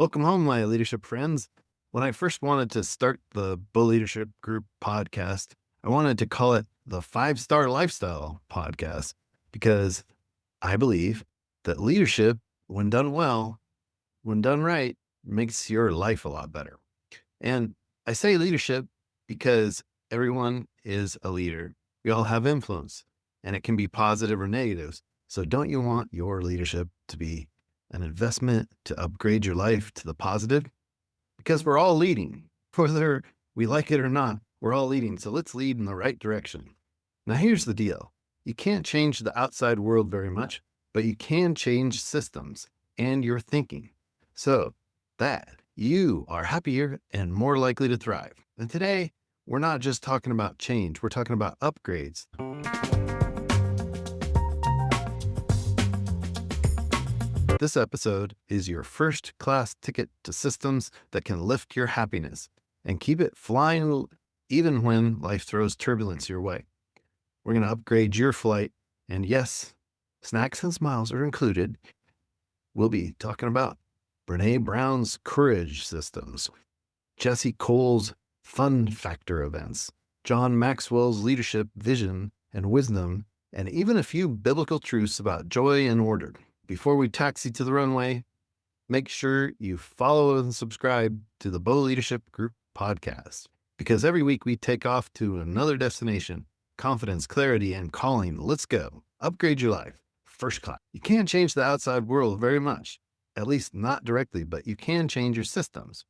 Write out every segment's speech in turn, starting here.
Welcome home, my leadership friends. When I first wanted to start the Bull Leadership Group podcast, I wanted to call it the 5-Star Lifestyle Podcast because I believe that leadership, when done well, when done right, makes your life a lot better. And I say leadership because everyone is a leader. We all have influence, and it can be positive or negative. So don't you want your leadership to be an investment to upgrade your life to the positive? Because we're all leading, whether we like it or not, we're all leading. So let's lead in the right direction. Now, here's the deal. You can't change the outside world very much, but you can change systems and your thinking so that you are happier and more likely to thrive. And today, we're not just talking about change, we're talking about upgrades. This episode is your first class ticket to systems that can lift your happiness and keep it flying even when life throws turbulence your way. We're going to upgrade your flight. And yes, snacks and smiles are included. We'll be talking about Brene Brown's courage systems, Jesse Cole's fun factor events, John Maxwell's leadership vision and wisdom, and even a few biblical truths about joy and order. Before we taxi to the runway, make sure you follow and subscribe to the Bull Leadership Group podcast, because every week we take off to another destination. Confidence, clarity, and calling. Let's go. Upgrade your life. First class. You can't change the outside world very much, at least not directly, but you can change your systems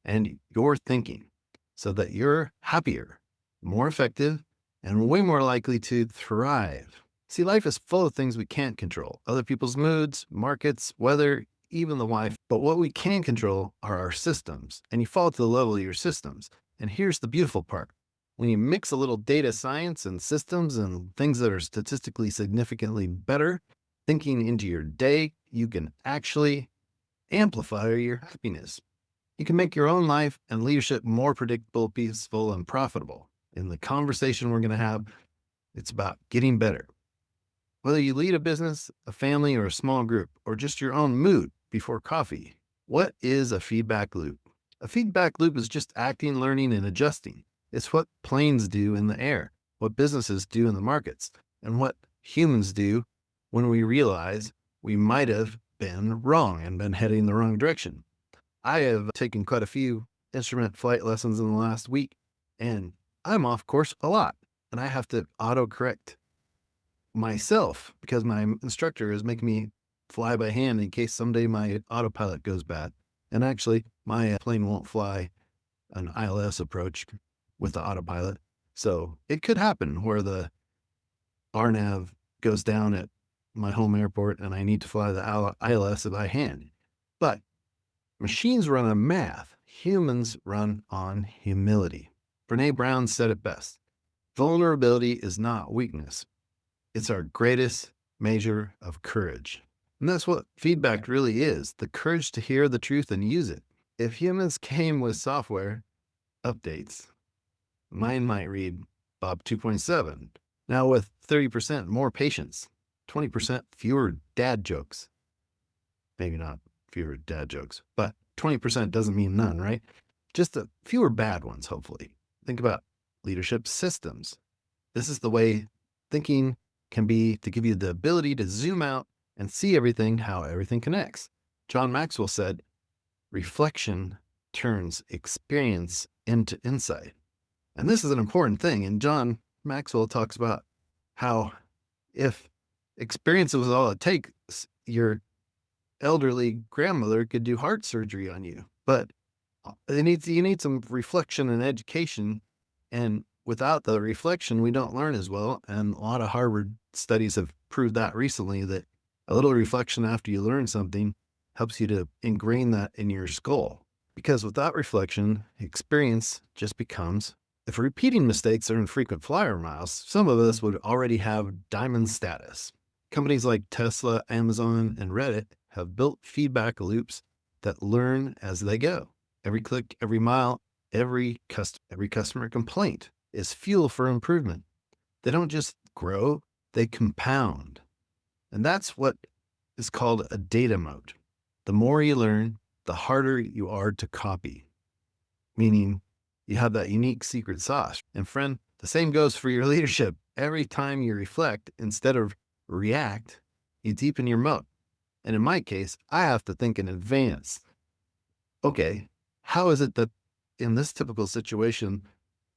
and your thinking so that you're happier, more effective, and way more likely to thrive. See, life is full of things we can't control. Other people's moods, markets, weather, even the wife. But what we can control are our systems, and you fall to the level of your systems. And here's the beautiful part. When you mix a little data science and systems and things that are statistically significantly better, thinking into your day, you can actually amplify your happiness. You can make your own life and leadership more predictable, peaceful, and profitable. In the conversation we're going to have, it's about getting better. Whether you lead a business, a family, or a small group, or just your own mood before coffee, what is a feedback loop? A feedback loop is just acting, learning, and adjusting. It's what planes do in the air, what businesses do in the markets, and what humans do when we realize we might have been wrong and been heading the wrong direction. I have taken quite a few instrument flight lessons in the last week, and I'm off course a lot, and I have to autocorrect myself because my instructor is making me fly by hand in case someday my autopilot goes bad. And actually, my plane won't fly an ILS approach with the autopilot. So it could happen where the RNAV goes down at my home airport and I need to fly the ILS by hand. But machines run on math. Humans run on humility. Brene Brown said it best. Vulnerability is not weakness. It's our greatest measure of courage. And that's what feedback really is, the courage to hear the truth and use it. If humans came with software updates, mine might read Bob 2.7, now with 30% more patience, 20% fewer dad jokes. Maybe not fewer dad jokes, but 20% doesn't mean none, right? Just fewer bad ones, hopefully. Think about leadership systems. This is the way thinking can be to give you the ability to zoom out and see everything, how everything connects. John Maxwell said, reflection turns experience into insight. And this is an important thing. And John Maxwell talks about how if experience was all it takes, your elderly grandmother could do heart surgery on you. But you need some reflection and education. And without the reflection, we don't learn as well. And a lot of Harvard studies have proved that recently, that a little reflection after you learn something helps you to ingrain that in your skull. Because without reflection, experience just becomes, if repeating mistakes are infrequent flyer miles, some of us would already have diamond status. Companies like Tesla, Amazon, and Reddit have built feedback loops that learn as they go. Every click, every mile, every customer complaint is fuel for improvement. They don't just grow, they compound. And that's what is called a data moat. The more you learn, the harder you are to copy, meaning you have that unique secret sauce. And friend, the same goes for your leadership. Every time you reflect instead of react, you deepen your moat. And in my case, I have to think in advance. Okay, how is it that in this typical situation,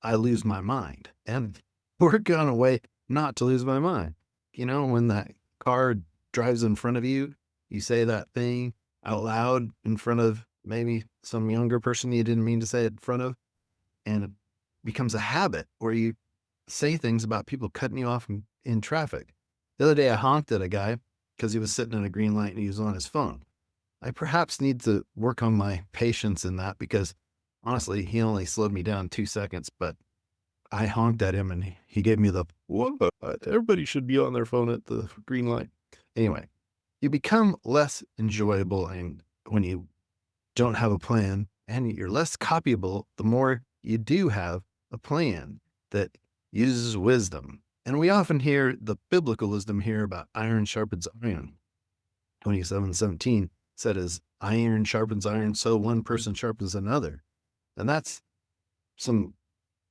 I lose my mind? And work on a way not to lose my mind. You know, when that car drives in front of you, you say that thing out loud in front of maybe some younger person you didn't mean to say it in front of, and it becomes a habit where you say things about people cutting you off in traffic. The other day, I honked at a guy because he was sitting in a green light and he was on his phone. I perhaps need to work on my patience in that because honestly, he only slowed me down 2 seconds, but I honked at him and he gave me the, what? Everybody should be on their phone at the green light. Anyway, you become less enjoyable and when you don't have a plan, and you're less copyable the more you do have a plan that uses wisdom. And we often hear the biblical wisdom here about iron sharpens iron. 27:17 said, as iron sharpens iron, so one person sharpens another. And that's some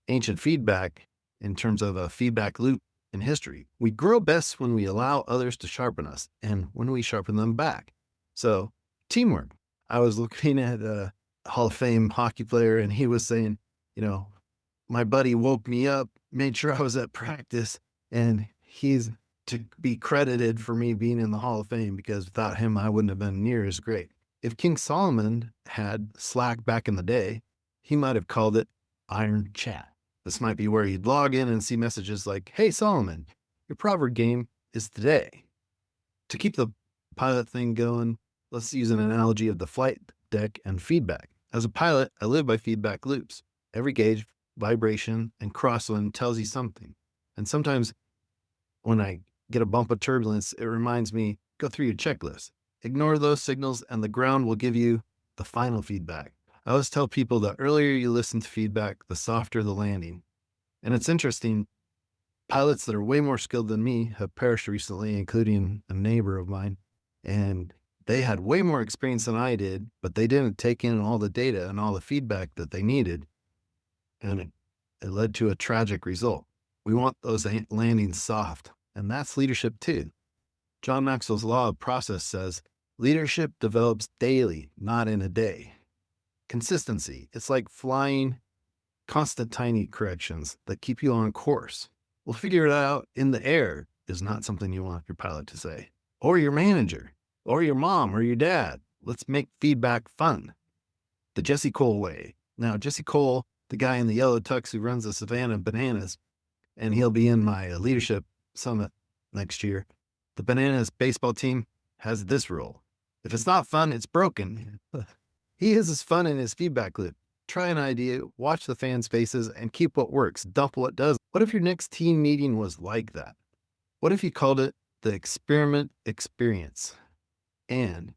ancient feedback in terms of a feedback loop in history. We grow best when we allow others to sharpen us and when we sharpen them back. So teamwork. I was looking at a Hall of Fame hockey player and he was saying, you know, my buddy woke me up, made sure I was at practice, and he's to be credited for me being in the Hall of Fame because without him, I wouldn't have been near as great. If King Solomon had Slack back in the day, he might have called it Iron Chat. This might be where you'd log in and see messages like, hey, Solomon, your proverb game is today. To keep the pilot thing going, let's use an analogy of the flight deck and feedback. As a pilot, I live by feedback loops. Every gauge, vibration, and crosswind tells you something. And sometimes when I get a bump of turbulence, it reminds me, go through your checklist. Ignore those signals and the ground will give you the final feedback. I always tell people the earlier you listen to feedback, the softer the landing. And it's interesting, pilots that are way more skilled than me have perished recently, including a neighbor of mine. And they had way more experience than I did, but they didn't take in all the data and all the feedback that they needed. And it led to a tragic result. We want those landings soft, and that's leadership too. John Maxwell's law of process says, leadership develops daily, not in a day. Consistency. It's like flying constant tiny corrections that keep you on course. We'll figure it out in the air is not something you want your pilot to say, or your manager, or your mom, or your dad. Let's make feedback fun. The Jesse Cole way. Now, Jesse Cole, the guy in the yellow tux who runs the Savannah Bananas, and he'll be in my leadership summit next year. The Bananas baseball team has this rule. If it's not fun, it's broken. He uses fun in his feedback loop. Try an idea, watch the fans' faces, and keep what works, dump what doesn't. What if your next team meeting was like that? What if you called it the experiment experience and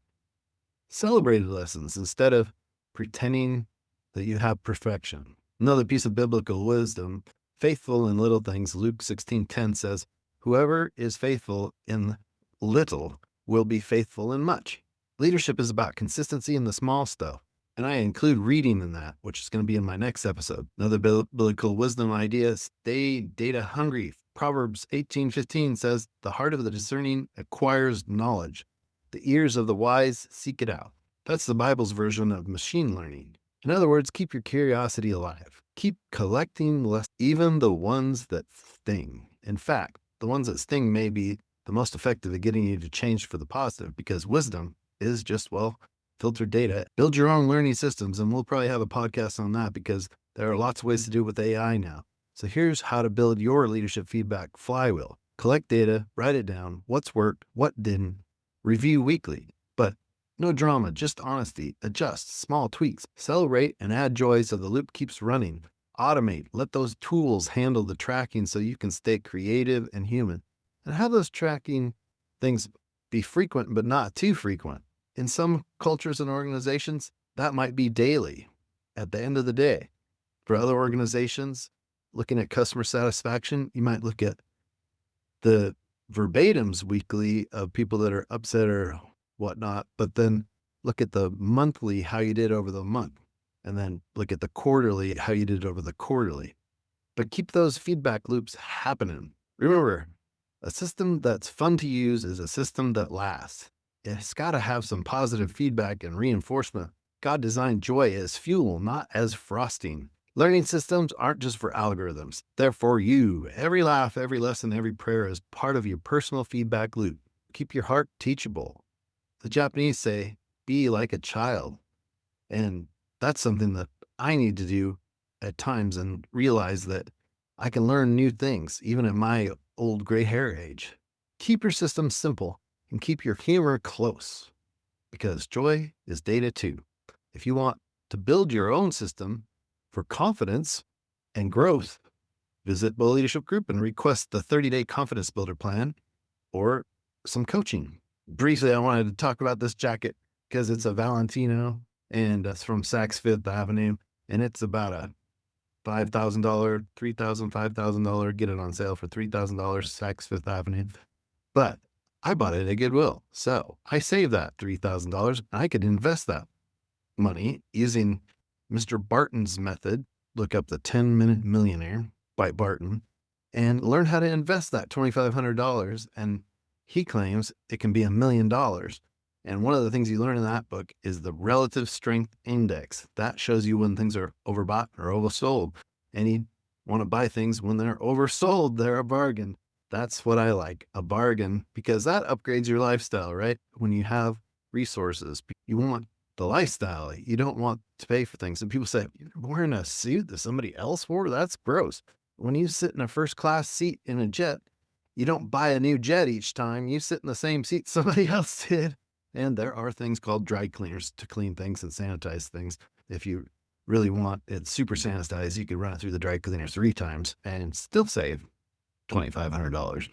celebrated lessons instead of pretending that you have perfection? Another piece of biblical wisdom, faithful in little things, Luke 16:10 says, whoever is faithful in little will be faithful in much. Leadership is about consistency in the small stuff. And I include reading in that, which is going to be in my next episode. Another biblical wisdom idea, stay data hungry. Proverbs 18:15 says, the heart of the discerning acquires knowledge. The ears of the wise seek it out. That's the Bible's version of machine learning. In other words, keep your curiosity alive. Keep collecting lessons, even the ones that sting. In fact, the ones that sting may be the most effective at getting you to change for the positive because wisdom is just, well, filtered data. Build your own learning systems, and we'll probably have a podcast on that because there are lots of ways to do it with AI now. So here's how to build your leadership feedback flywheel. Collect data, write it down, what's worked, what didn't, review weekly, but no drama, just honesty, adjust, small tweaks, celebrate and add joy so the loop keeps running. Automate, let those tools handle the tracking so you can stay creative and human. And have those tracking things be frequent, but not too frequent. In some cultures and organizations, that might be daily at the end of the day. For other organizations, looking at customer satisfaction, you might look at the verbatims weekly of people that are upset or whatnot, but then look at the monthly, how you did over the month, and then look at the quarterly, how you did over the quarterly. But keep those feedback loops happening. Remember, a system that's fun to use is a system that lasts. It's got to have some positive feedback and reinforcement. God designed joy as fuel, not as frosting. Learning systems aren't just for algorithms. They're for you. Every laugh, every lesson, every prayer is part of your personal feedback loop. Keep your heart teachable. The Japanese say, be like a child. And that's something that I need to do at times and realize that I can learn new things, even at my old gray hair age. Keep your system simple and keep your humor close because joy is data too. If you want to build your own system for confidence and growth, visit Bow Leadership Group and request the 30-day confidence builder plan or some coaching. Briefly, I wanted to talk about this jacket because it's a Valentino and it's from Saks Fifth Avenue, and it's about a $5,000, $3,000, $5,000. Get it on sale for $3,000, Saks Fifth Avenue. But I bought it at Goodwill, so I saved that $3,000. I could invest that money using Mr. Barton's method. Look up the 10-Minute Millionaire by Barton and learn how to invest that $2,500. And he claims it can be $1 million. And one of the things you learn in that book is the relative strength index. That shows you when things are overbought or oversold. And you want to buy things when they're oversold, they're a bargain. That's what I like, a bargain, because that upgrades your lifestyle, right? When you have resources, you want the lifestyle. You don't want to pay for things. And people say, you're wearing a suit that somebody else wore? That's gross. When you sit in a first class seat in a jet, you don't buy a new jet each time. You sit in the same seat somebody else did. And there are things called dry cleaners to clean things and sanitize things. If you really want it super sanitized, you could run it through the dry cleaner 3 times and still save $2,500.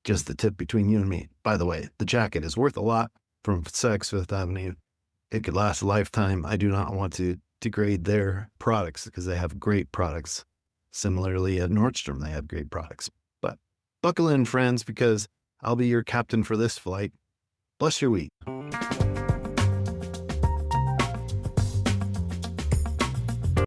Just the tip between you and me. By the way, the jacket is worth a lot from Saks Fifth Avenue. It could last a lifetime. I do not want to degrade their products because they have great products. Similarly, at Nordstrom, they have great products. But buckle in, friends, because I'll be your captain for this flight. Bless your week.